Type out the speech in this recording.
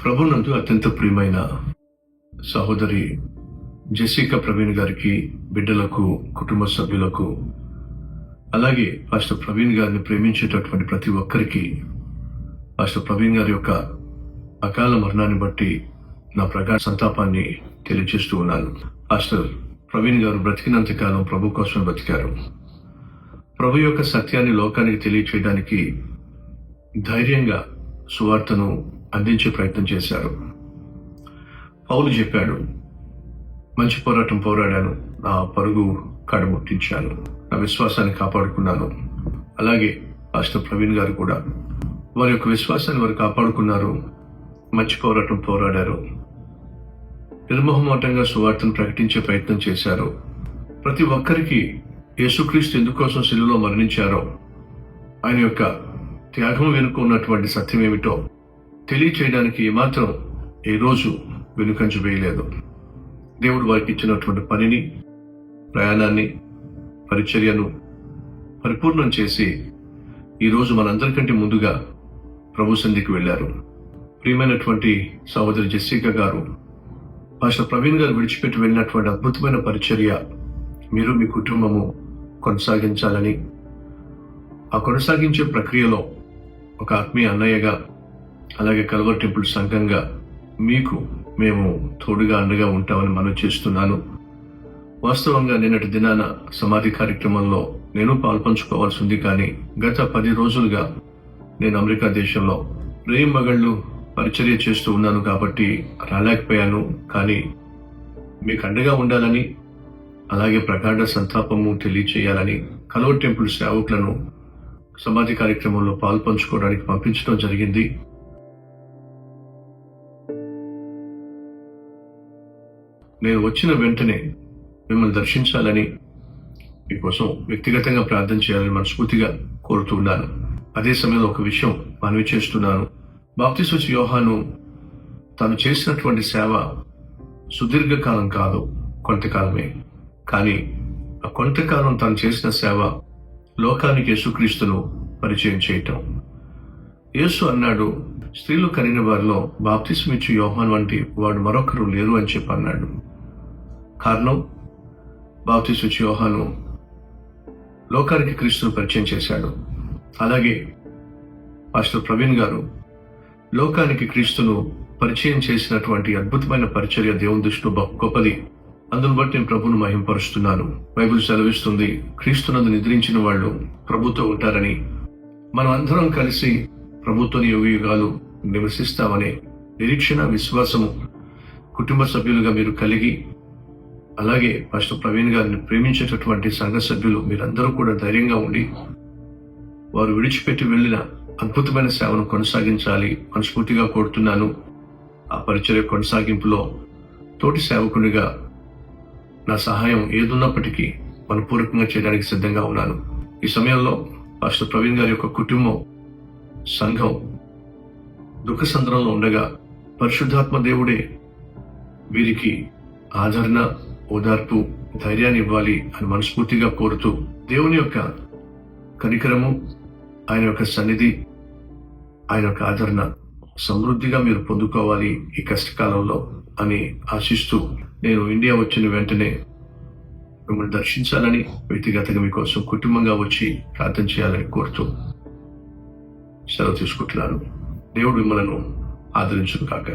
ప్రభునందు అత్యంత ప్రియమైన సహోదరి జెసికా ప్రవీణ్ గారికి, బిడ్డలకు, కుటుంబ సభ్యులకు, అలాగే పాస్టర్ ప్రవీణ్ గారిని ప్రేమించేటటువంటి ప్రతి ఒక్కరికి పాస్టర్ ప్రవీణ్ గారి యొక్క అకాల మరణాన్ని బట్టి నా ప్రగాఢ సంతాపాన్ని తెలియజేస్తూ ఉన్నాను. పాస్టర్ ప్రవీణ్ గారు బ్రతికినంత కాలం ప్రభు కోసం బ్రతికారు. ప్రభు యొక్క సత్యాన్ని లోకానికి తెలియచేయడానికి ధైర్యంగా సువార్తను అందించే ప్రయత్నం చేశారు. పౌలు చెప్పాడు, మంచి పోరాటం పోరాడాను, నా పరుగు కడముట్టించాను, నా విశ్వాసాన్ని కాపాడుకున్నాను. అలాగే పాస్టర్ ప్రవీణ్ గారు కూడా వారి యొక్క విశ్వాసాన్ని వారు కాపాడుకున్నారు, మంచి పోరాటం పోరాడారు, నిర్మోహమాటంగా సువార్తను ప్రకటించే ప్రయత్నం చేశారు. ప్రతి ఒక్కరికి యేసుక్రీస్తు ఎందుకోసం శిలువలో మరణించారో, ఆయన యొక్క త్యాగం వెనుక ఉన్నటువంటి సత్యం ఏమిటో తెలియచేయడానికి ఏమాత్రం ఏ రోజు వెనుకంజ వేయలేదు. దేవుడు వారికి ఇచ్చినటువంటి పనిని, ప్రయాణాన్ని, పరిచర్యను పరిపూర్ణం చేసి ఈరోజు మనందరికంటే ముందుగా ప్రభు సన్నిధికి వెళ్లారు. ప్రియమైనటువంటి సహోదరి జెసికా గారు, పాస్టర్ ప్రవీణ్ గారు విడిచిపెట్టి వెళ్ళినటువంటి అద్భుతమైన పరిచర్య మీరు మీ కుటుంబము కొనసాగించాలని, ఆ కొనసాగించే ప్రక్రియలో ఒక ఆత్మీయ అన్నయ్యగా, అలాగే కల్వర్ టెంపుల్ సంఘంగా మీకు మేము తోడుగా అండగా ఉంటామని మనవి చేస్తున్నాను. వాస్తవంగా నిన్నటి దినాన సమాధి కార్యక్రమంలో నేను పాల్పంచుకోవాల్సి ఉంది, కానీ గత 10 రోజులుగా నేను అమెరికా దేశంలో రేయింబగళ్ళు పరిచర్య చేస్తూ ఉన్నాను కాబట్టి రాలేకపోయాను. కానీ మీకు అండగా ఉండాలని, అలాగే ప్రగాఢ సంతాపము తెలియచేయాలని కల్వర్ టెంపుల్ సేవకులను సమాధి కార్యక్రమంలో పాల్పంచుకోవడానికి పంపించడం జరిగింది. నేను వచ్చిన వెంటనే మిమ్మల్ని దర్శించాలని, మీకోసం వ్యక్తిగతంగా ప్రార్థన చేయాలని మనస్ఫూర్తిగా కోరుతున్నాను. అదే సమయంలో ఒక విషయం మనవి చేస్తున్నాను. బాప్తిస్మ యోహాను తాను చేసినటువంటి సేవ సుదీర్ఘకాలం కాదు, కొంతకాలమే. కానీ ఆ కొంతకాలం తాను చేసిన సేవ లోకానికి యేసుక్రీస్తును పరిచయం చేయటం. యేసు అన్నాడు, స్త్రీలు కనిన వారిలో బాప్తిస్మ ఇచ్చు యోహాను వంటి వాడు మరొకరు లేరు అని చెప్పి అన్నాడు. కారణం, బాప్తిస్మ ఇచ్చు యోహాను లోకానికి క్రీస్తును పరిచయం చేశాడు. అలాగే పాస్టర్ ప్రవీణ్ గారు లోకానికి క్రీస్తును పరిచయం చేసినటువంటి అద్భుతమైన పరిచర్య దేవుని దృష్టిలో గొప్పది. అందును బట్టి నేను ప్రభువును మహింపరుస్తున్నాను. బైబిల్ సెలవిస్తుంది, క్రీస్తునందు నిద్రించిన వాళ్ళు ప్రభుతో ఉంటారని. మనం అందరం కలిసి ప్రభుతో యుగ యుగాలు నివసిస్తామనే నిరీక్షణ, విశ్వాసము కుటుంబ సభ్యులుగా మీరు కలిగి, అలాగే పాస్టర్ ప్రవీణ్ గారిని ప్రేమించేటటువంటి సంఘ సభ్యులు మీరందరూ కూడా ధైర్యంగా ఉండి వారు విడిచిపెట్టి వెళ్లిన అద్భుతమైన సేవను కొనసాగించాలి మనస్ఫూర్తిగా కోరుతున్నాను. ఆ పరిచర్య కొనసాగింపులో తోటి సేవకునిగా నా సహాయం ఏదున్నప్పటికీ మనపూర్వకంగా చేయడానికి సిద్ధంగా ఉన్నాను. ఈ సమయంలో పాస్టర్ ప్రవీణ్ గారి యొక్క కుటుంబం, సంఘం దుఃఖ సంద్రంలో ఉండగా పరిశుద్ధాత్మ దేవుడే వీరికి ఆదరణ, ఓదార్పు, ధైర్యాన్ని ఇవ్వాలి అని మనస్ఫూర్తిగా కోరుతూ, దేవుని యొక్క కనికరము, ఆయన యొక్క సన్నిధి, ఆయన యొక్క ఆదరణ సమృద్ధిగా మీరు పొందుకోవాలి ఈ కష్టకాలంలో అని ఆశిస్తూ, నేను ఇండియా వచ్చిన వెంటనే మిమ్మల్ని దర్శించాలని, వ్యక్తిగతంగా మీకోసం కుటుంబంగా వచ్చి ప్రార్థన చేయాలని కోరుతూ సెలవు తీసుకుంటున్నాను. దేవుడు మిమ్మల్ని ఆదరించును కాక.